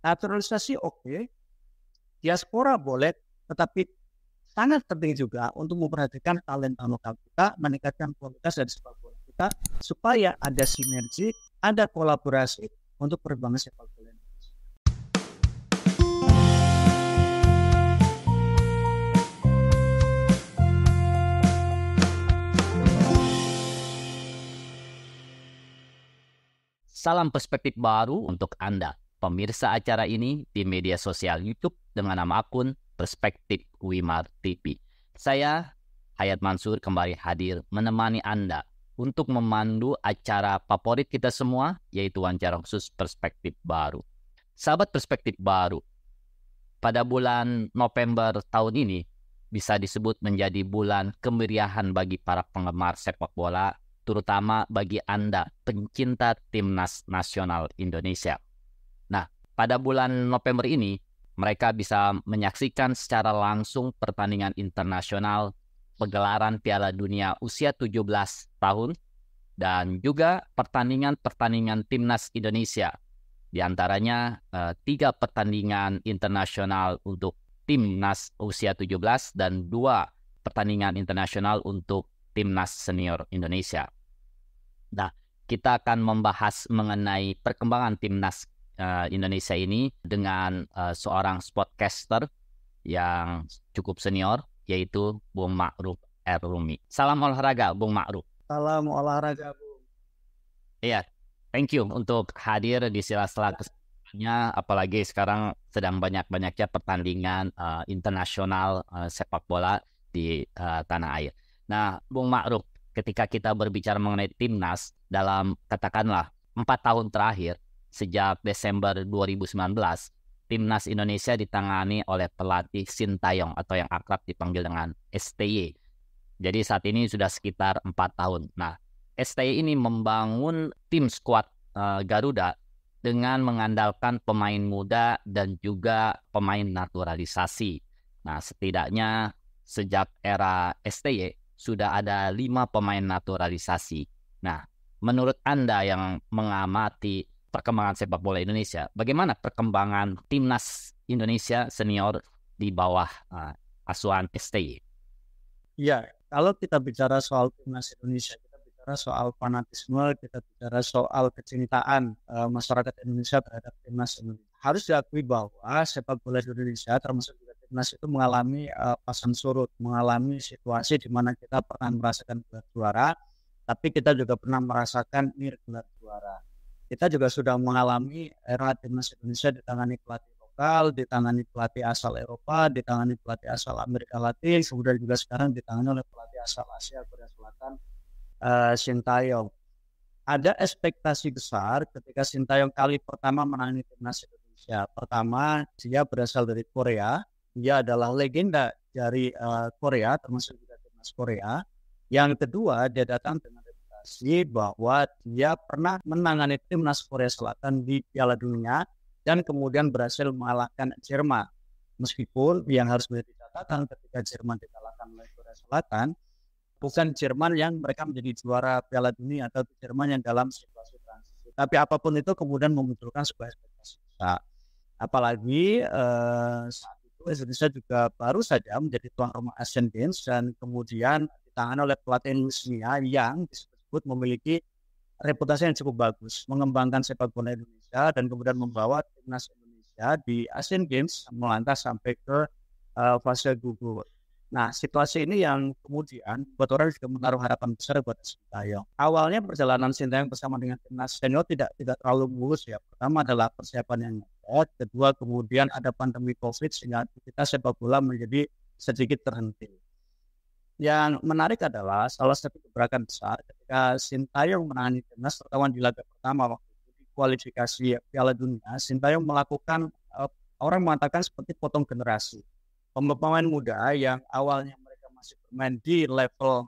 Naturalisasi oke, diaspora boleh, tetapi sangat penting juga untuk memperhatikan talenta lokal kita, meningkatkan kualitas dari sepak bola kita, supaya ada sinergi, ada kolaborasi untuk perkembangan sepak bola Indonesia. Salam perspektif baru untuk Anda, pemirsa acara ini di media sosial YouTube dengan nama akun Perspektif Wimar TV. Saya, Hayat Mansur, kembali hadir menemani Anda untuk memandu acara favorit kita semua, yaitu wawancara khusus Perspektif Baru. Sahabat Perspektif Baru, pada bulan November tahun ini bisa disebut menjadi bulan kemeriahan bagi para penggemar sepak bola, terutama bagi Anda pencinta Timnas Nasional Indonesia. Nah, pada bulan November ini, mereka bisa menyaksikan secara langsung pertandingan internasional pegelaran Piala Dunia usia 17 tahun dan juga pertandingan-pertandingan Timnas Indonesia. Di antaranya 3 pertandingan internasional untuk Timnas usia 17 dan 2 pertandingan internasional untuk Timnas Senior Indonesia. Nah, kita akan membahas mengenai perkembangan Timnas Indonesia ini dengan seorang sportcaster yang cukup senior, yaitu Bung Ma'ruf R-Rumi. Salam olahraga, Bung Ma'ruf. Salam olahraga, Bung. Iya, thank you untuk hadir di sela-sela kesempatannya, apalagi sekarang sedang banyak-banyaknya pertandingan internasional sepak bola di tanah air. Nah, Bung Ma'ruf, ketika kita berbicara mengenai Timnas dalam katakanlah 4 tahun terakhir, sejak Desember 2019, Timnas Indonesia ditangani oleh pelatih Sintayong atau yang akrab dipanggil dengan STY. Jadi saat ini sudah sekitar 4 tahun. Nah, STY ini membangun tim skuad Garuda dengan mengandalkan pemain muda dan juga pemain naturalisasi. Nah, setidaknya sejak era STY sudah ada 5 pemain naturalisasi. Nah, menurut Anda yang mengamati perkembangan sepak bola Indonesia, bagaimana perkembangan Timnas Indonesia senior di bawah asuhan STY? Ya, kalau kita bicara soal Timnas Indonesia, kita bicara soal fanatisme, kita bicara soal kecintaan masyarakat Indonesia terhadap Timnas Indonesia. Harus diakui bahwa sepak bola Indonesia termasuk juga Timnas itu mengalami pasang surut, mengalami situasi di mana kita pernah merasakan gelar juara, tapi kita juga pernah merasakan gelar juara. Kita juga sudah mengalami era Timnas Indonesia ditangani pelatih lokal, ditangani pelatih asal Eropa, ditangani pelatih asal Amerika Latin, kemudian juga sekarang ditangani oleh pelatih asal Asia, Korea Selatan, Sintayong. Ada ekspektasi besar ketika Sintayong kali pertama menangani Timnas Indonesia. Pertama, dia berasal dari Korea. Dia adalah legenda dari Korea, termasuk juga Timnas Korea. Yang kedua, dia datang dengan reputasi bahwa dia pernah menangani Timnas Korea Selatan di Piala Dunia dan kemudian berhasil mengalahkan Jerman. Meskipun yang harus menjadi catatan ketika Jerman dikalahkan oleh Korea Selatan, bukan Jerman yang mereka menjadi juara Piala Dunia atau Jerman yang dalam situasi transisi. Tapi apapun itu kemudian memunculkan sebuah ekspektasi besar. Apalagi saat itu Indonesia juga baru saja menjadi tuan rumah Asian Games dan kemudian ditangani oleh pelatih Indonesia yang disebut memiliki reputasi yang cukup bagus, mengembangkan sepak bola Indonesia dan kemudian membawa Timnas Indonesia di Asian Games melantas sampai ke fase gugur. Nah, situasi ini yang kemudian buat orang juga menaruh harapan besar buat Sintayong. Awalnya perjalanan Sintayong bersama dengan Timnas senior tidak terlalu mulus ya. Pertama adalah persiapan yang kuat, kedua kemudian ada pandemi COVID sehingga aktivitas sepak bola menjadi sedikit terhenti. Yang menarik adalah salah satu gebrakan besar ketika Sintayong menangani Timnas pertama di laga pertama waktu itu di kualifikasi Piala Dunia, Sintayong melakukan orang mengatakan seperti potong generasi. Pemain muda yang awalnya mereka masih bermain di level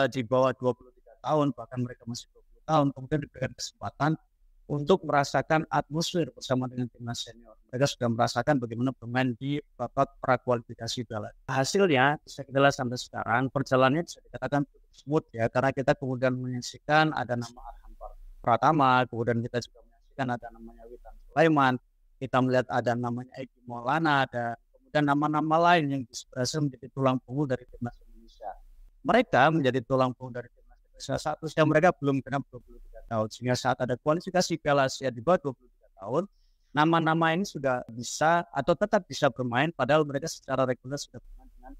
di bawah 23 tahun, bahkan mereka masih 20 tahun, kemudian diberikan kesempatan untuk merasakan atmosfer bersama dengan Timnas senior. Mereka sudah merasakan bagaimana bermain di babak prakualifikasi Piala. Hasilnya bisa kita lihat sampai sekarang perjalanannya bisa dikatakan smooth ya, karena kita kemudian menyaksikan ada nama Arhan Pratama, kemudian kita juga menyaksikan kan ada namanya Witan Sulaiman, kita melihat ada namanya Egy Maulana, ada kemudian nama-nama lain yang berhasil menjadi tulang punggung dari timnas Indonesia. Mereka menjadi tulang punggung dari timnas Indonesia saat usia mereka belum genap 23 tahun. Sehingga saat ada kualifikasi Piala Asia di bawah 23 tahun, nama-nama ini sudah bisa atau tetap bisa bermain padahal mereka secara reguler sudah bermain dengan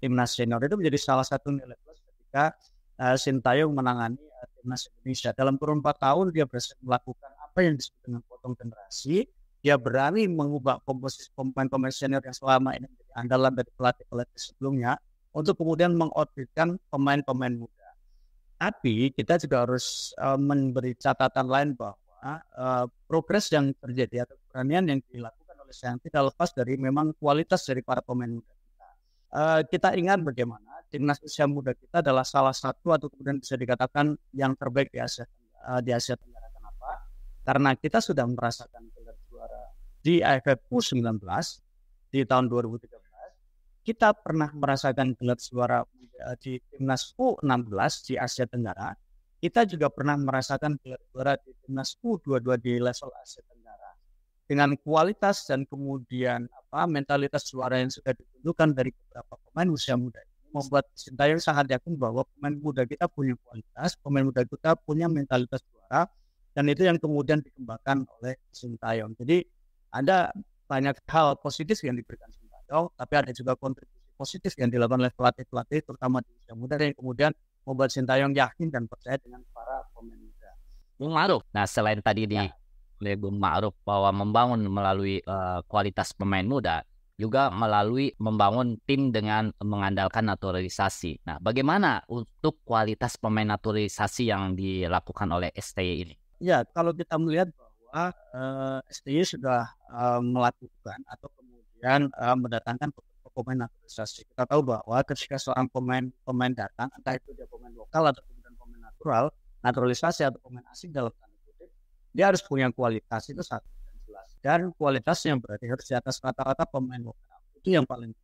timnas senior. Itu menjadi salah satu nilai plus ketika Sintayong menangani timnas Indonesia. Dalam kurun 4 tahun dia berhasil melakukan apa yang disebut dengan potong generasi. Dia berani mengubah komposisi pemain-pemain senior yang selama ini menjadi andalan dari pelatih-pelatih sebelumnya untuk kemudian mengorbitkan pemain-pemain muda. Tapi kita juga harus memberi catatan lain bahwa progres yang terjadi atau keberanian yang dilakukan oleh Sintayong tidak lepas dari memang kualitas dari para pemain muda kita. Kita ingat bagaimana timnas usia muda kita adalah salah satu atau kemudian bisa dikatakan yang terbaik di Asia Tenggara. Kenapa? Karena kita sudah merasakan gelar juara di AFF U19 di tahun 2013. Kita pernah merasakan gelar juara di timnas U16 di Asia Tenggara. Kita juga pernah merasakan gelar juara di timnas U22 di level Asia Tenggara. Dengan kualitas dan kemudian mentalitas juara yang sudah ditunjukkan dari beberapa pemain usia muda ini membuat Sintayong sangat yakin bahwa pemain muda kita punya kualitas, pemain muda kita punya mentalitas juara, dan itu yang kemudian dikembangkan oleh Sintayong. Jadi ada banyak hal positif yang diberikan Sintayong, tapi ada juga kontribusi positif yang dilakukan oleh pelatih-pelatih terutama di usia muda yang kemudian membuat Sintayong yakin dan percaya dengan para pemain muda. Bung Ma'ruf. Nah, selain tadi oleh Bung Ma'ruf bahwa membangun melalui kualitas pemain muda, juga melalui membangun tim dengan mengandalkan naturalisasi. Nah, bagaimana untuk kualitas pemain naturalisasi yang dilakukan oleh STY ini? Ya, kalau kita melihat bahwa STY sudah melakukan atau kemudian mendatangkan pemain naturalisasi. Kita tahu bahwa ketika seorang pemain datang, entah itu dia pemain lokal atau kemudian pemain naturalisasi atau pemain asing dalam tanda kutip, dia harus punya kualitas, itu satu dan jelas. Dan kualitasnya berarti harus di atas rata-rata pemain lokal. Itu yang paling.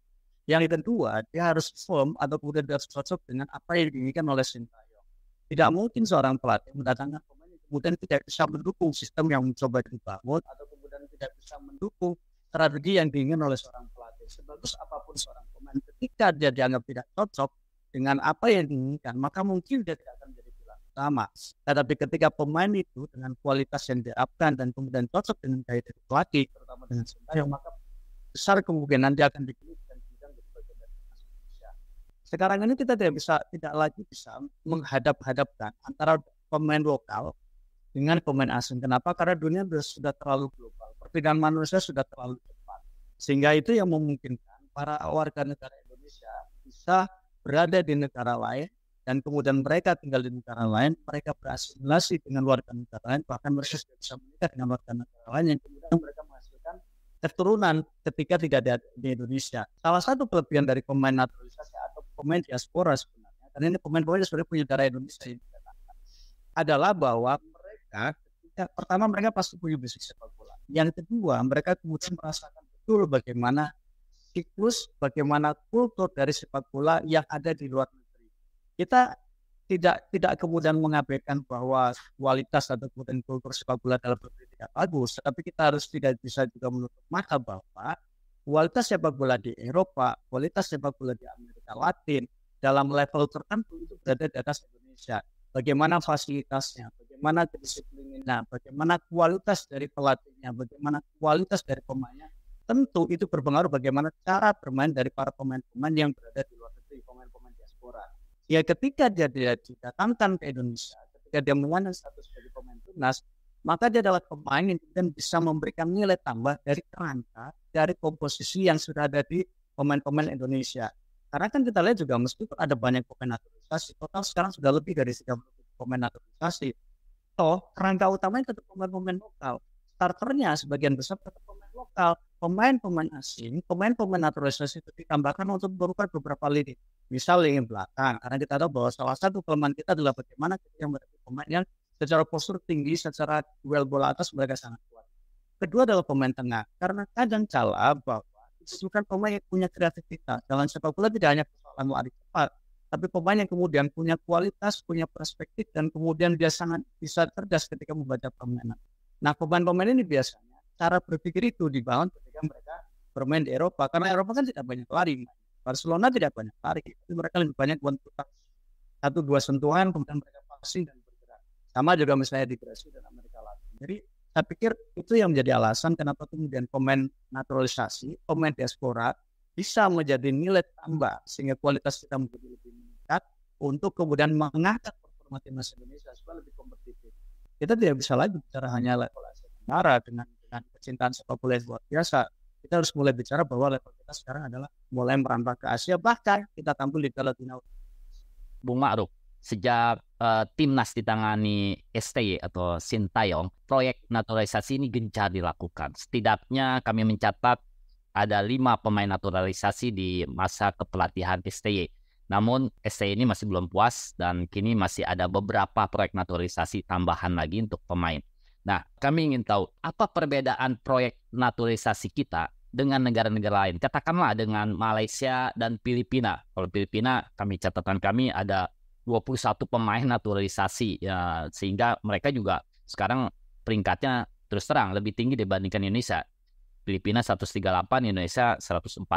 Yang kedua, dia harus firm atau kemudian dia harus cocok dengan apa yang diinginkan oleh Sintayong. Tidak mungkin seorang pelatih mendatangkan pemain yang kemudian tidak bisa mendukung sistem yang mencoba dibangun atau kemudian tidak bisa mendukung strategi yang diinginkan oleh seorang pelatih. Sebagus apapun seorang pemain, ketika dia dianggap tidak cocok dengan apa yang diinginkan, maka mungkin dia tidak akan menjadi pilihan utama. Tetapi ketika pemain itu dengan kualitas yang diharapkan dan kemudian cocok dengan gaya dari pelatih, terutama dengan Sintayong, maka besar kemungkinan dia akan dipilih dan kemudian menjadi bagian dari timnas Indonesia. Sekarang ini kita tidak lagi bisa menghadap-hadapkan antara pemain lokal dengan pemain asing. Kenapa? Karena dunia sudah terlalu global. Perpindahan manusia sudah terlalu cepat. Sehingga itu yang memungkinkan para warga negara Indonesia bisa berada di negara lain dan kemudian mereka tinggal di negara lain, mereka berasimilasi dengan warga negara lain, bahkan mereka sudah bisa menikah dengan warga negara lain yang kemudian mereka menghasilkan keturunan ketika tidak ada di Indonesia. Salah satu kelebihan dari pemain naturalisasi atau pemain diaspora sebenarnya, karena ini pemain-pemain sebenarnya punya darah Indonesia ini, adalah bahwa mereka pertama mereka pasti punya basic sepak bola. Yang kedua, mereka kemudian merasakan betul bagaimana siklus, bagaimana kultur dari sepak bola yang ada di luar negeri. Kita tidak kemudian mengabaikan bahwa kualitas atau kemudian kultur sepak bola dalam negeri tidak bagus, tetapi kita harus tidak bisa juga menutup mata bahwa kualitas sepak bola di Eropa, kualitas sepak bola di Amerika Latin dalam level tertentu itu berada di atas Indonesia. Bagaimana fasilitasnya, bagaimana kedisiplinannya, bagaimana kualitas dari pelatihnya, bagaimana kualitas dari pemainnya, tentu itu berpengaruh bagaimana cara bermain dari para pemain-pemain yang berada di luar negeri, pemain-pemain diaspora. Ya ketika dia didatangkan ke Indonesia, ketika dia menyandang status sebagai pemain timnas, maka dia adalah pemain yang kemudian bisa memberikan nilai tambah dari kerangka, dari komposisi yang sudah ada di pemain-pemain Indonesia. Karena kan kita lihat juga meskipun ada banyak pemain naturalisasi, total sekarang sudah lebih dari 30 pemain naturalisasi. Kerangka utamanya tetap pemain-pemain lokal. Starternya sebagian besar tetap pemain lokal. Pemain-pemain asing, pemain-pemain naturalisasi itu ditambahkan untuk berupa beberapa lini. Misal lini belakang, karena kita tahu bahwa salah satu kelemahan kita adalah bagaimana kita menghadapi pemain yang secara postur tinggi, secara duel bola atas mereka sangat kuat. Kedua adalah pemain tengah, karena kadang kala bahwa itu kan pemain yang punya kreativitas. Dalam sepak bola tidak hanya persoalan lari cepat, tapi pemain yang kemudian punya kualitas, punya perspektif, dan kemudian dia sangat bisa cerdas ketika membaca permainan. Nah, pemain-pemain ini biasanya cara berpikir itu dibangun ketika mereka bermain di Eropa, karena Eropa kan tidak banyak lari. Barcelona tidak banyak lari, tapi mereka lebih banyak one-two-touch, 1-2 sentuhan kemudian mereka passing dan bergerak. Sama juga misalnya di Brasil dan Amerika Latin. Jadi saya pikir itu yang menjadi alasan kenapa kemudian pemain naturalisasi, pemain diaspora bisa menjadi nilai tambah sehingga kualitas kita menjadi lebih meningkat untuk kemudian mengangkat performa timnas Indonesia supaya lebih kompetitif. Kita tidak bisa lagi bicara hanya level Asia Tenggara dengan kecintaan sepak bola yang luar biasa. Kita harus mulai bicara bahwa level kita sekarang adalah mulai merambah ke Asia, bahkan kita tampil di Piala Dunia. Bung Ma'ruf, sejak timnas ditangani STY atau Sintayong, proyek naturalisasi ini gencar dilakukan. Setidaknya kami mencatat ada 5 pemain naturalisasi di masa kepelatihan STY. Namun STY ini masih belum puas dan kini masih ada beberapa proyek naturalisasi tambahan lagi untuk pemain. Nah, kami ingin tahu apa perbedaan proyek naturalisasi kita dengan negara-negara lain. Katakanlah dengan Malaysia dan Filipina. Kalau Filipina, catatan kami ada 21 pemain naturalisasi, ya, sehingga mereka juga sekarang peringkatnya terus terang lebih tinggi dibandingkan Indonesia. Filipina 138, Indonesia 145.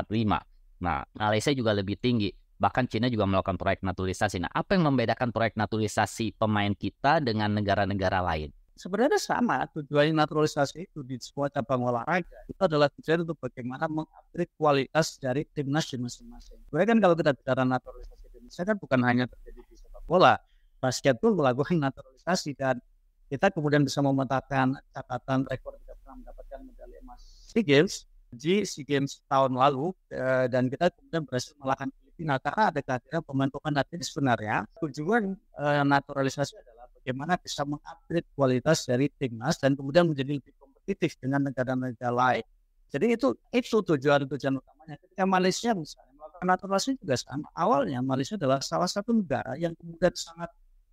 Nah, Malaysia juga lebih tinggi. Bahkan Cina juga melakukan proyek naturalisasi. Nah, apa yang membedakan proyek naturalisasi pemain kita dengan negara-negara lain? Sebenarnya sama, tujuan naturalisasi itu di semua cabang olahraga itu adalah tujuan untuk bagaimana mengupgrade kualitas dari timnas di masing-masing. Sebenarnya kan kalau kita bicara naturalisasi Indonesia kan bukan hanya terjadi di sepak bola, basket pun melakukan naturalisasi dan kita kemudian bisa memetakan catatan rekor kita pernah mendapatkan medali emas SEA Games di SEA Games tahun lalu dan kita kemudian berhasil mengalahkan Filipina karena ada kehadiran pemain-pemain atlet. Sebenarnya tujuan naturalisasi adalah bagaimana bisa mengupgrade kualitas dari timnas dan kemudian menjadi lebih kompetitif dengan negara-negara lain. Jadi itu tujuan utamanya. Ketika Malaysia misalnya melakukan naturalisasi juga sama. Awalnya Malaysia adalah salah satu negara yang kemudian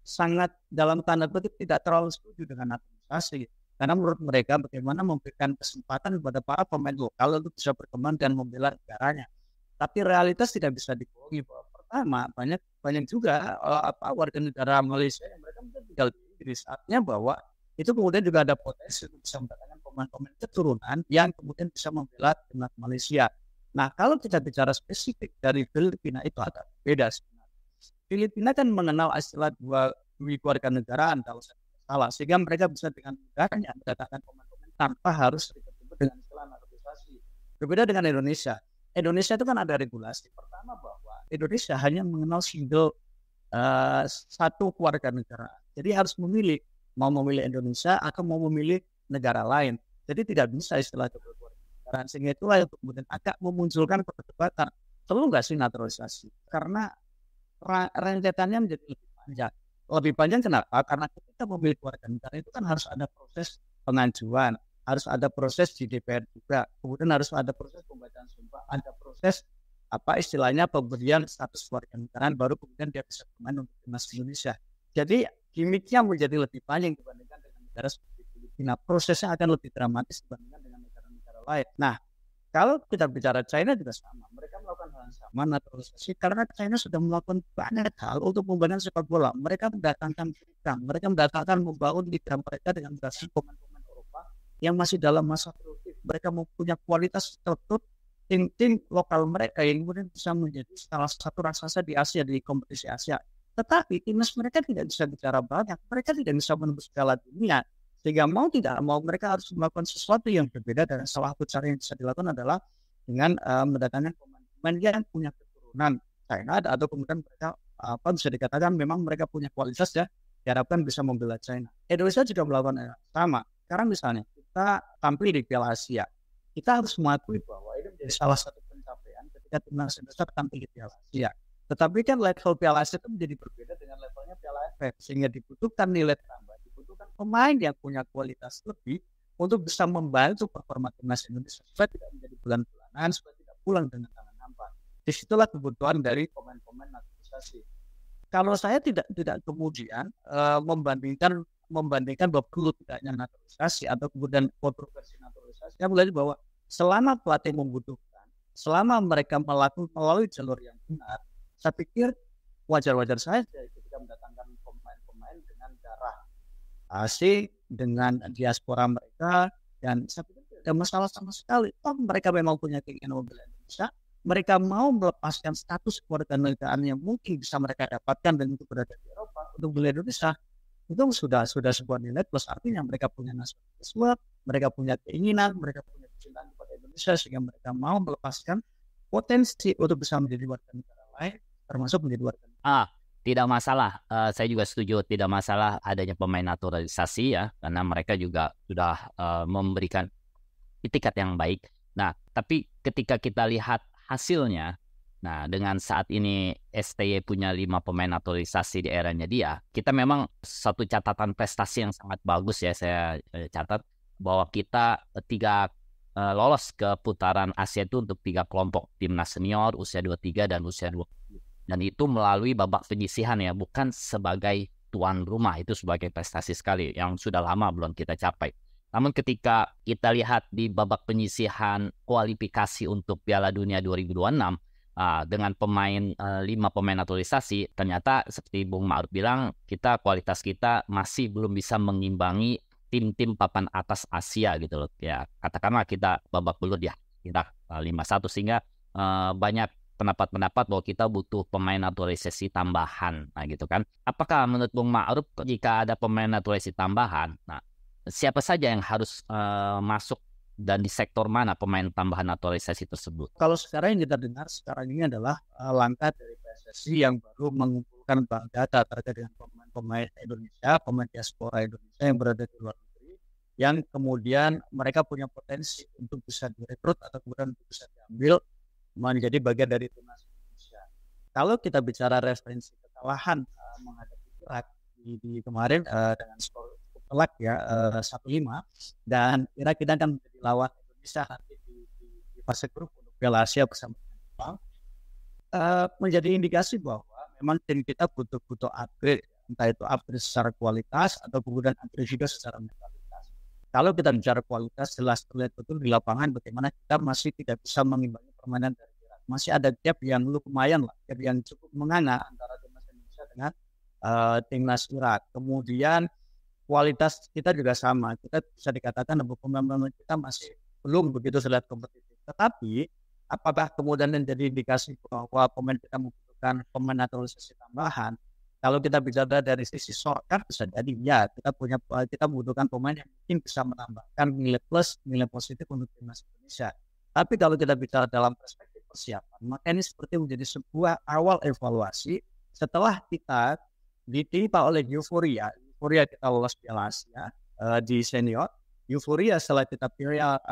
sangat dalam tanda kutip tidak terlalu setuju dengan naturalisasi. Karena menurut mereka bagaimana memberikan kesempatan kepada para pemain lokal untuk bisa berkembang dan membela negaranya. Tapi realitas tidak bisa dibohongi bahwa pertama banyak juga warga negara Malaysia yang mereka tinggal di Inggris. Artinya bahwa itu kemudian juga ada potensi untuk bisa mendatangkan pemain-pemain keturunan yang kemudian bisa membela timnas Malaysia. Nah, kalau kita bicara spesifik dari Filipina itu ada beda sebenarnya. Filipina kan mengenal istilah dua warga negaraan kalau saya salah, sehingga mereka bisa dengan mudahnya mendatangkan pemain-pemain tanpa harus ribet-ribet dengan istilah naturalisasi. Berbeda dengan Indonesia. Indonesia itu kan ada regulasi. Pertama bahwa Indonesia hanya mengenal single satu warga negara. Jadi harus memilih, mau memilih Indonesia atau mau memilih negara lain. Jadi tidak bisa istilah double warga negara. Sehingga itulah yang kemudian agak memunculkan perdebatan. Perlu nggak sih naturalisasi? Karena rentetannya menjadi lebih panjang. Lebih panjang kenapa? Karena ketika memilih warga negara itu kan harus ada proses pengajuan, harus ada proses di DPR juga, kemudian harus ada proses pembacaan sumpah, ada proses istilahnya pemberian status warga negara, baru kemudian dia bisa bermain untuk timnas Indonesia. Jadi gimmicknya menjadi lebih panjang dibandingkan dengan negara seperti Filipina. Prosesnya akan lebih dramatis dibandingkan dengan negara-negara lain. Nah, kalau kita bicara China juga sama, mereka melakukan hal yang sama naturalisasi karena China sudah melakukan banyak hal untuk membangun sepak bola. Mereka mendatangkan mereka membangun liga mereka dengan berdasarkan pemain-pemain Eropa yang masih dalam masa produktif. Mereka mempunyai kualitas tertutup tim-tim lokal mereka yang kemudian bisa menjadi salah satu raksasa di Asia, di kompetisi Asia. Tetapi timnas mereka tidak bisa bicara banyak, mereka tidak bisa menembus Piala Dunia. Sehingga mau tidak mau mereka harus melakukan sesuatu yang berbeda, dan salah satu cara yang bisa dilakukan adalah dengan mendatangkan pemain-pemain yang punya keturunan China atau kemudian mereka bisa dikatakan memang mereka punya kualitas ya, diharapkan bisa membela China. Indonesia juga melakukan yang sama. Sekarang misalnya kita tampil di Piala Asia, kita harus mengakui bahwa ini menjadi salah satu pencapaian ketika timnas Indonesia tampil di Piala Asia. Tetapi kan level Piala Asia itu menjadi berbeda dengan levelnya Piala AFF, sehingga dibutuhkan nilai tambah, dibutuhkan pemain yang punya kualitas lebih untuk bisa membantu performa timnas Indonesia supaya tidak menjadi bulan-bulanan, supaya tidak pulang dengan tangan hampa. Disitulah kebutuhan dari pemain-pemain naturalisasi. Kalau saya tidak kemudian membandingkan bahwa perlu tidaknya naturalisasi atau kemudian kontroversi naturalisasi, saya melihat bahwa selama pelatih membutuhkan, selama mereka melalui jalur yang benar, saya pikir wajar-wajar saja ketika mendatangkan pemain-pemain dengan darah asing dengan diaspora mereka, dan saya pikir tidak ada masalah sama sekali. Toh mereka memang punya keinginan membela Indonesia, mereka mau melepaskan status kewarganegaraan yang mungkin bisa mereka dapatkan dan itu berada di Eropa untuk bela Indonesia. Itu sudah sebuah nilai plus, artinya mereka punya nasionalisme, mereka punya keinginan, mereka punya kecintaan kepada Indonesia sehingga mereka mau melepaskan potensi untuk bisa menjadi warga negara lain, termasuk menjadi warga negara. Tidak masalah. Saya juga setuju tidak masalah adanya pemain naturalisasi ya, karena mereka juga sudah memberikan itikat yang baik. Nah, tapi ketika kita lihat hasilnya, nah dengan saat ini STY punya 5 pemain naturalisasi di eranya dia, kita memang satu catatan prestasi yang sangat bagus ya, saya catat bahwa kita lolos ke putaran Asia itu untuk 3 kelompok, timnas senior, usia 23 dan usia 20. Dan itu melalui babak penyisihan ya, bukan sebagai tuan rumah. Itu sebagai prestasi sekali yang sudah lama belum kita capai. Namun ketika kita lihat di babak penyisihan kualifikasi untuk Piala Dunia 2026 dengan 5 pemain naturalisasi, ternyata seperti Bung Ma'ruf bilang, kualitas kita masih belum bisa mengimbangi tim-tim papan atas Asia gitu loh. Ya, katakanlah kita babak belur ya, kita 5-1 sehingga banyak pendapat-pendapat bahwa kita butuh pemain naturalisasi tambahan, nah gitu kan. Apakah menurut Bung Ma'ruf jika ada pemain naturalisasi tambahan, nah siapa saja yang harus masuk dan di sektor mana pemain tambahan naturalisasi tersebut? Kalau sekarang yang kita dengar sekarang ini adalah langkah dari PSSI yang baru mengumpulkan bank data terkait dengan pemain Indonesia, pemain diaspora Indonesia yang berada di luar negeri, yang kemudian mereka punya potensi untuk bisa direkrut atau kemudian bisa diambil menjadi bagian dari timnas Indonesia. Kalau kita bicara referensi kekalahan menghadapi Irak di kemarin dengan skor cukup telak ya 1-5, dan Irak kita akan menjadi lawan Indonesia nanti di fase grup untuk Piala Asia bersama Jepang, menjadi indikasi bahwa memang tim kita butuh upgrade, entah itu upgrade secara kualitas atau kemudian upgrade juga secara mentalitas. Kalau kita bicara kualitas, jelas terlihat betul di lapangan bagaimana kita masih tidak bisa mengimbangi permainan dari Irak. Masih ada gap yang lumayan lah, gap yang cukup menganga antara timnas Indonesia dengan timnas Irak. Kemudian kualitas kita juga sama. Kita bisa dikatakan bahwa pemain kita masih belum begitu terlihat kompetitif. Tetapi apakah kemudian menjadi indikasi bahwa pemain kita membutuhkan pemain naturalisasi tambahan? Kalau kita bicara dari sisi shortcut bisa jadi ya kita membutuhkan pemain yang mungkin bisa menambahkan nilai plus, nilai positif untuk timnas Indonesia. Tapi kalau kita bicara dalam perspektif persiapan, maka ini seperti menjadi sebuah awal evaluasi setelah kita ditimpa oleh euforia kita lolos Piala Asia di senior, euforia setelah kita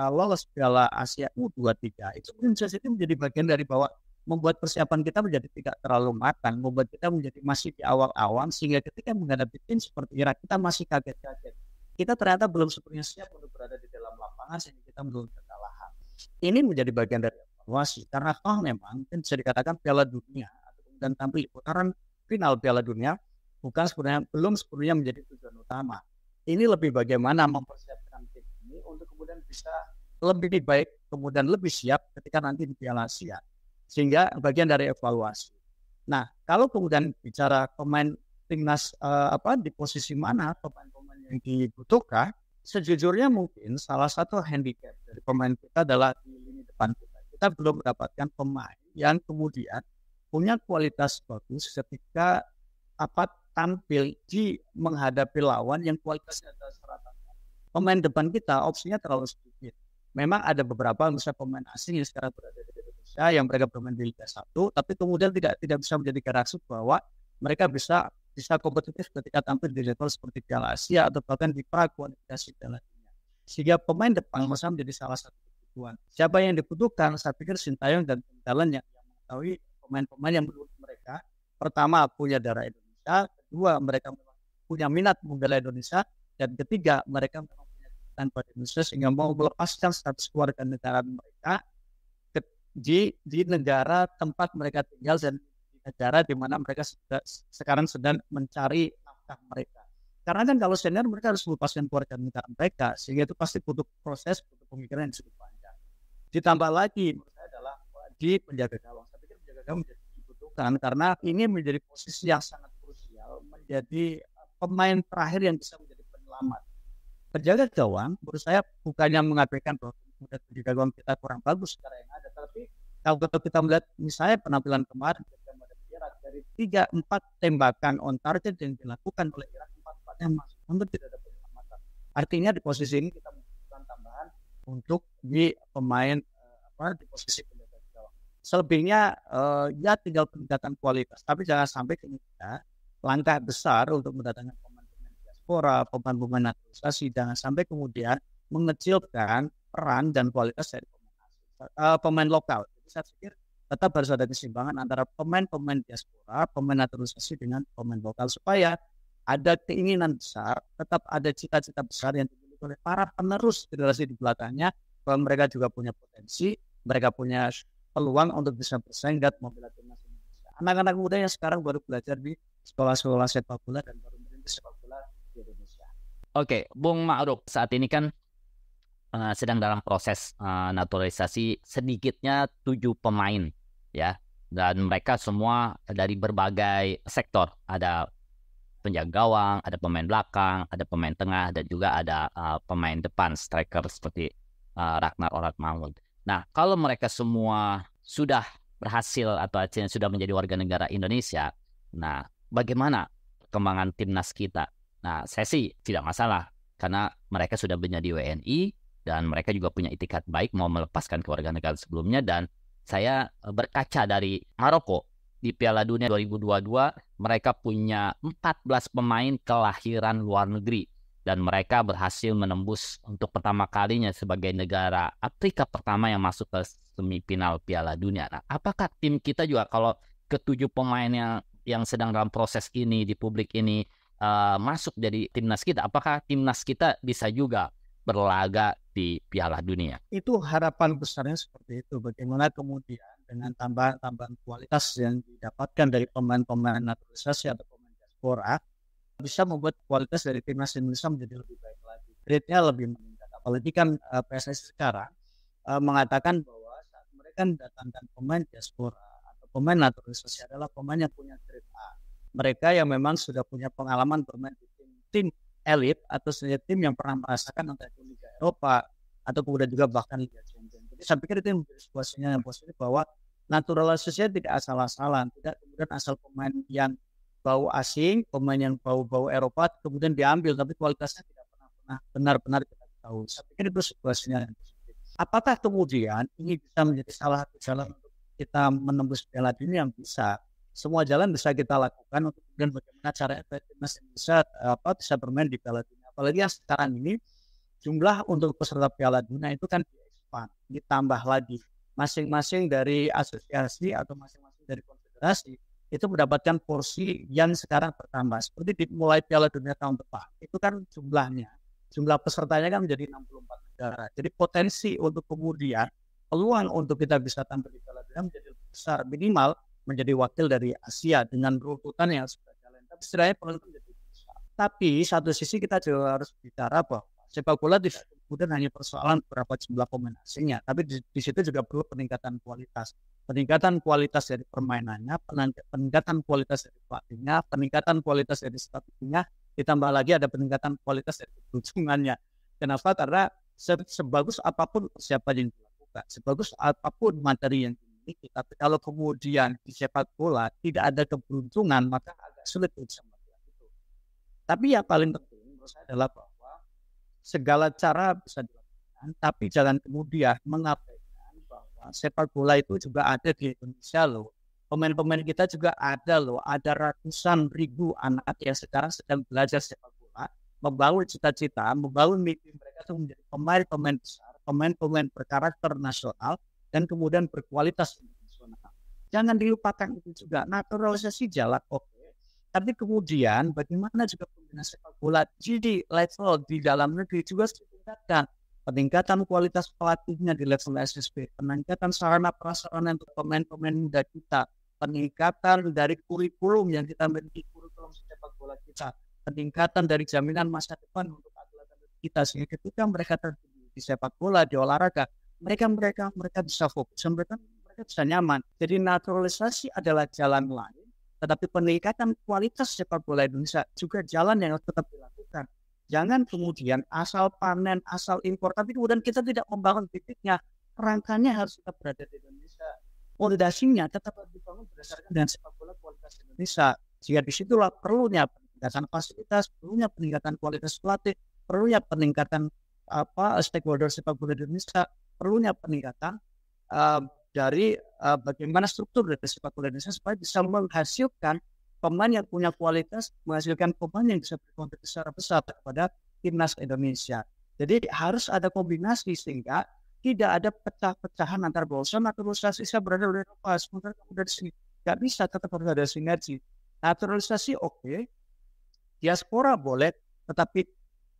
lolos Piala Asia U23, itu menjadi bagian dari bahwa membuat persiapan kita menjadi tidak terlalu matang, membuat kita menjadi masih di awal-awal, sehingga ketika menghadapi tim seperti Irak kita masih kaget-kaget. Kita ternyata belum sepenuhnya siap untuk berada di dalam lapangan sehingga kita belum kekalahan. Ini menjadi bagian dari evaluasi karena memang bisa dikatakan Piala Dunia atau kemudian tampil di putaran final Piala Dunia belum sepenuhnya menjadi tujuan utama. Ini lebih bagaimana mempersiapkan tim ini untuk kemudian bisa lebih baik, kemudian lebih siap ketika nanti di Piala Asia. Sehingga bagian dari evaluasi. Nah, kalau kemudian bicara pemain timnas di posisi mana pemain-pemain yang dibutuhkan, sejujurnya mungkin salah satu handicap dari pemain kita adalah di lini depan kita. Kita belum mendapatkan pemain yang kemudian punya kualitas bagus ketika tampil di menghadapi lawan yang kualitasnya adalah serata. Pemain depan kita opsinya terlalu sedikit. Memang ada beberapa misalnya pemain asing yang sekarang berada di Indonesia yang mereka bermain di Liga 1, tapi kemudian tidak bisa menjadi garansi bahwa mereka bisa kompetitif ketika tampil di level seperti Piala Asia atau bahkan di prakualifikasi Piala Dunia. Sehingga pemain depan menjadi salah satu kebutuhan. Siapa yang dibutuhkan? Saya pikir Sintayong dan Thailand yang mengetahui pemain-pemain yang menurut mereka pertama punya darah Indonesia, kedua mereka punya minat membela Indonesia, dan ketiga mereka memang punya kecintaan pada Indonesia sehingga mau melepaskan status kewarganegaraan mereka di negara tempat mereka tinggal dan di negara di mana mereka sekarang sedang mencari nafkah mereka. Karena kan kalau senior mereka harus melepaskan kewarganegaraan mereka, sehingga itu pasti butuh proses, butuh pemikiran yang cukup panjang. Ditambah lagi menurut saya adalah di penjaga gawang. Saya pikir penjaga gawang menjadi dibutuhkan karena ini menjadi posisi yang sangat krusial, menjadi pemain terakhir yang bisa menjadi selamat. Penjaga gawang menurut saya bukannya mengabaikan bahwa penjaga gawang kita kurang bagus secara yang ada, tapi kalau kita melihat misalnya penampilan kemarin ketika menghadapi Irak, dari 3-4 tembakan on target yang dilakukan oleh Irak, 4-4-nya masuk, hampir tidak ada penyelamatan. Artinya di posisi ini kita membutuhkan tambahan untuk di pemain di posisi penjaga gawang. Selebihnya ya tinggal peningkatan kualitas, tapi jangan sampai kita langkah besar untuk mendatangkan pemain-pemain diaspora, pemain-pemain naturalisasi, jangan sampai kemudian mengecilkan peran dan kualitas dari pemain lokal. Jadi saya pikir tetap harus ada keseimbangan antara pemain-pemain diaspora, pemain naturalisasi dengan pemain lokal supaya ada keinginan besar, tetap ada cita-cita besar yang dimiliki oleh para penerus generasi di belakangnya, bahwa mereka juga punya potensi, mereka punya peluang untuk bisa bersaing dan membela timnas Indonesia. Anak-anak muda yang sekarang baru belajar di sekolah-sekolah sepak bola dan baru merintis sepak bola di Indonesia. Oke, Bung Ma'ruf, saat ini kan sedang dalam proses naturalisasi sedikitnya 7 pemain ya, dan mereka semua dari berbagai sektor. Ada penjaga gawang, ada pemain belakang, ada pemain tengah, dan juga ada pemain depan striker seperti Ragnar Orad-Mahmud. Nah, kalau mereka semua sudah berhasil atau sudah menjadi warga negara Indonesia, nah bagaimana perkembangan timnas kita? Nah, saya sih tidak masalah karena mereka sudah menjadi WNI dan mereka juga punya itikat baik mau melepaskan kewarganegaraan sebelumnya. Dan saya berkaca dari Maroko di Piala Dunia 2022, mereka punya 14 pemain kelahiran luar negeri dan mereka berhasil menembus untuk pertama kalinya sebagai negara Afrika pertama yang masuk ke semifinal Piala Dunia. Nah, apakah tim kita juga kalau ke-7 pemain yang sedang dalam proses ini di publik ini masuk jadi timnas kita, apakah timnas kita bisa juga berlaga di Piala Dunia? Itu harapan besarnya seperti itu. Bagaimana kemudian dengan tambahan kualitas yang didapatkan dari pemain-pemain naturalisasi atau pemain diaspora bisa membuat kualitas dari timnas Indonesia menjadi lebih baik lagi, grade-nya lebih meningkat. Apalagi kan PSSI sekarang mengatakan bahwa saat mereka mendatangkan pemain diaspora atau pemain naturalisasi adalah pemain yang punya grade A. Mereka yang memang sudah punya pengalaman bermain di tim elit atau tim yang pernah merasakan entah itu Liga Eropa atau kemudian juga bahkan Liga Champions. Jadi saya pikir itu yang menjadi sebuah sinyal yang positif bahwa naturalisasinya tidak asal-asalan, tidak kemudian asal pemain yang bau asing, pemain yang bau-bau Eropa kemudian diambil, tapi kualitasnya tidak pernah benar-benar kita tahu. Saya pikir itu sebuah sinyal yang positif. Apakah kemudian ini bisa menjadi salah satu jalan untuk kita menembus Piala Dunia? Yang bisa. Semua jalan bisa kita lakukan untuk kemudian bagaimana cara timnas bisa bermain di Piala Dunia. Apalagi yang sekarang ini jumlah untuk peserta Piala Dunia itu kan di-expand, ditambah lagi. Masing-masing dari asosiasi atau masing-masing dari konfederasi itu mendapatkan porsi yang sekarang bertambah. Seperti dimulai Piala Dunia tahun depan, itu kan jumlah pesertanya kan menjadi 64 negara. Jadi potensi untuk kemudian peluang untuk kita bisa tampil di Piala Dunia menjadi lebih besar, minimal menjadi wakil dari Asia dengan runtutan yang sudah jalan. Tapi setidaknya peluang itu menjadi besar. Tapi satu sisi kita juga harus bicara bahwa sepak bola tidak kemudian hanya persoalan berapa jumlah pemain asingnya, tapi di situ juga perlu peningkatan kualitas. Peningkatan kualitas dari permainannya, peningkatan kualitas dari pelatihnya, peningkatan kualitas dari strateginya, ditambah lagi ada peningkatan kualitas dari keberuntungannya. Kenapa? Karena sebagus apapun persiapan yang dilakukan, sebagus apapun materi yang dimiliki, tapi kalau kemudian di sepak bola tidak ada keberuntungan, maka agak sulit untuk bisa melakukan itu. Tapi yang paling penting menurut saya adalah bahwa segala cara bisa dilakukan, tapi jangan kemudian mengabaikan sepak bola itu juga ada di Indonesia loh. Pemain-pemain kita juga ada loh. Ada ratusan ribu anak yang sekarang sedang belajar sepak bola, membangun cita-cita, membangun mimpi mereka itu menjadi pemain-pemain besar, pemain-pemain berkarakter nasional dan kemudian berkualitas internasional. Jangan dilupakan itu juga. Naturalisasi jalan oke. Tapi kemudian bagaimana juga pembinaan sepak bola di level di dalam negeri juga harus ditingkatkan. Peningkatan kualitas pelatihnya di level SSB, peningkatan sarana prasarana untuk pemain-pemain muda kita, peningkatan dari kurikulum yang kita miliki, kurikulum sepak bola kita, peningkatan dari jaminan masa depan untuk atlet-atlet kita, sehingga ketika mereka terjun di sepak bola, di olahraga, mereka bisa fokus, mereka bisa nyaman. Jadi naturalisasi adalah jalan lain, tetapi peningkatan kualitas sepak bola Indonesia juga jalan yang harus tetap dilakukan. Jangan kemudian asal panen, asal impor, tapi kemudian kita tidak membangun bibitnya. Kerangkanya harus tetap berada di Indonesia. Fondasinya tetap harus dibangun berdasarkan dengan sepak bola kualitas Indonesia. Sehingga disitulah perlunya peningkatan fasilitas, perlunya peningkatan kualitas pelatih, perlunya peningkatan stakeholder sepak bola Indonesia, perlunya peningkatan dari bagaimana struktur dari sepak bola Indonesia supaya bisa menghasilkan pemain yang punya kualitas, menghasilkan pemain yang bisa berkompetisi secara besar kepada timnas Indonesia. Jadi harus ada kombinasi sehingga tidak ada pecah-pecahan antar bosan naturalisasi saya berada di Eropa, sementara kamu dari sini. Tidak bisa, tetap harus ada sinergi. Naturalisasi oke, diaspora boleh, tetapi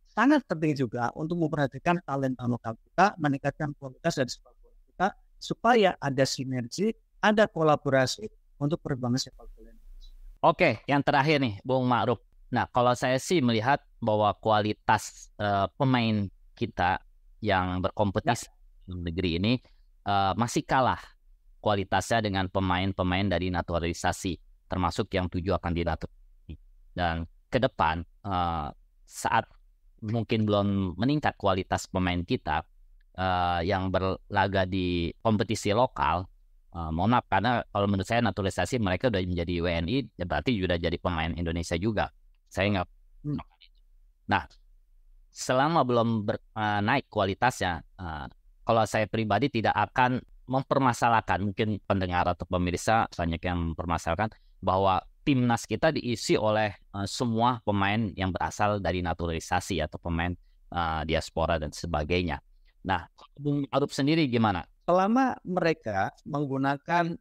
sangat penting juga untuk memperhatikan talenta lokal kita, meningkatkan kualitas dari sepak bola kita, supaya ada sinergi, ada kolaborasi untuk perkembangan sepak bola. Oke, yang terakhir nih, Bung Ma'ruf. Nah, kalau saya sih melihat bahwa kualitas pemain kita yang berkompetisi di negeri ini masih kalah kualitasnya dengan pemain-pemain dari naturalisasi, termasuk yang 7 akan dinaturalisasi. Dan ke depan, saat mungkin belum meningkat kualitas pemain kita yang berlaga di kompetisi lokal, mohon maaf karena kalau menurut saya naturalisasi mereka udah menjadi WNI ya berarti sudah jadi pemain Indonesia juga. Saya nggak. Nah, selama belum naik kualitasnya, kalau saya pribadi tidak akan mempermasalahkan, mungkin pendengar atau pemirsa banyak yang mempermasalahkan bahwa timnas kita diisi oleh semua pemain yang berasal dari naturalisasi atau pemain diaspora dan sebagainya. Nah, Bung Ma'ruf sendiri gimana? Selama mereka menggunakan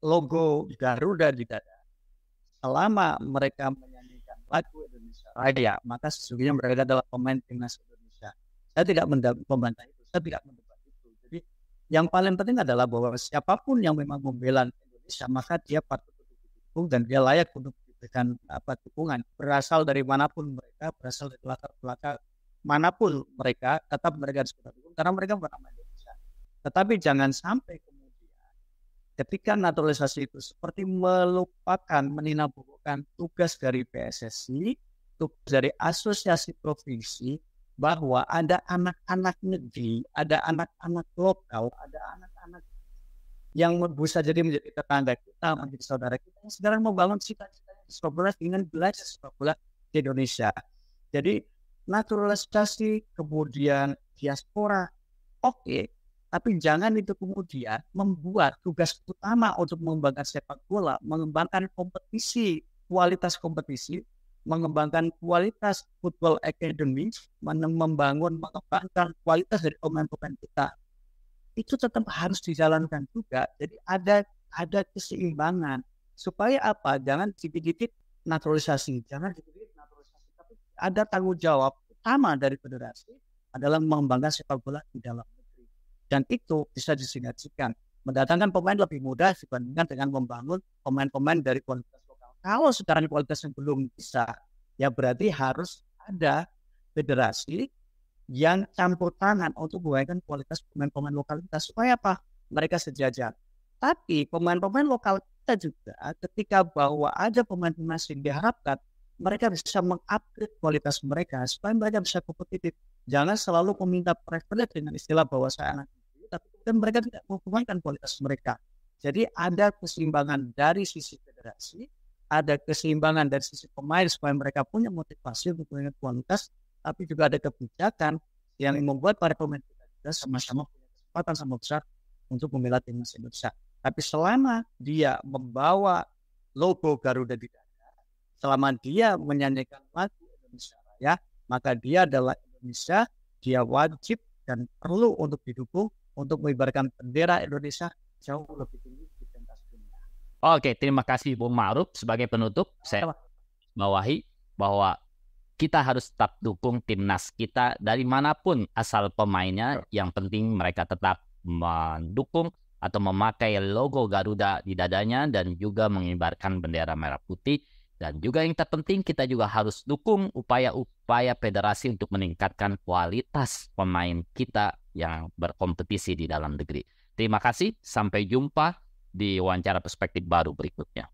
logo Garuda di dada, selama mereka menyanyikan lagu Indonesia Raya, maka sesungguhnya mereka adalah pemain timnas Indonesia. Saya tidak membantah itu, saya tidak mendebat itu. Jadi yang paling penting adalah bahwa siapapun yang memang membela Indonesia, maka dia patut didukung dan dia layak untuk diberikan dukungan. Berasal dari manapun mereka, berasal dari latar belakang manapun mereka, tetap mereka harus kita dukung karena mereka bernama Indonesia. Tetapi jangan sampai kemudian ketika naturalisasi itu seperti melupakan, meninabuhkan tugas dari PSSI, tugas dari asosiasi provinsi, bahwa ada anak-anak negeri, ada anak-anak lokal, ada anak-anak yang bisa jadi menjadi tetangga kita, menjadi saudara kita yang sekarang membangun cita-cita sepak bola dengan belajar sepak bola di Indonesia. Jadi naturalisasi kemudian diaspora oke. Tapi jangan itu kemudian membuat tugas utama untuk mengembangkan sepak bola, mengembangkan kompetisi, kualitas kompetisi, mengembangkan kualitas football academy, mengembangkan kualitas dari pemain-pemain kita. Itu tetap harus dijalankan juga. Jadi ada keseimbangan. Supaya apa? Jangan dikit-dikit naturalisasi. Jangan dikit-dikit naturalisasi. Tapi ada tanggung jawab utama dari federasi adalah mengembangkan sepak bola di dalam. Dan itu bisa disinergikan. Mendatangkan pemain lebih mudah dibandingkan dengan membangun pemain-pemain dari kualitas lokal. Kalau sekarang kualitasnya belum bisa, ya berarti harus ada federasi yang campur tangan untuk membangun kualitas pemain-pemain lokal kita. Supaya apa? Mereka sejajar. Tapi pemain-pemain lokal kita juga ketika bahwa ada pemain-pemain yang diharapkan, mereka bisa mengupgrade kualitas mereka supaya mereka bisa kompetitif. Jangan selalu meminta privilege dengan istilah bahwa saya anak itu, tapi kemudian mereka tidak mengembangkan kualitas mereka. Jadi ada keseimbangan dari sisi federasi, ada keseimbangan dari sisi pemain supaya mereka punya motivasi untuk punya kualitas, tapi juga ada kebijakan yang membuat para pemain kita juga sama-sama punya kesempatan sama besar untuk membela timnas Indonesia. Tapi selama dia membawa logo Garuda di dada, selama dia menyanyikan lagu Indonesia Raya, maka dia adalah Indonesia, dia wajib dan perlu untuk didukung untuk mengibarkan bendera Indonesia jauh lebih tinggi di pentas dunia. Oke, terima kasih Bung Ma'ruf. Sebagai penutup, saya bawahi bahwa kita harus tetap dukung timnas kita dari manapun asal pemainnya. Yang penting mereka tetap mendukung atau memakai logo Garuda di dadanya dan juga mengibarkan bendera merah putih. Dan juga yang terpenting kita juga harus dukung upaya-upaya federasi untuk meningkatkan kualitas pemain kita yang berkompetisi di dalam negeri. Terima kasih, sampai jumpa di wawancara perspektif baru berikutnya.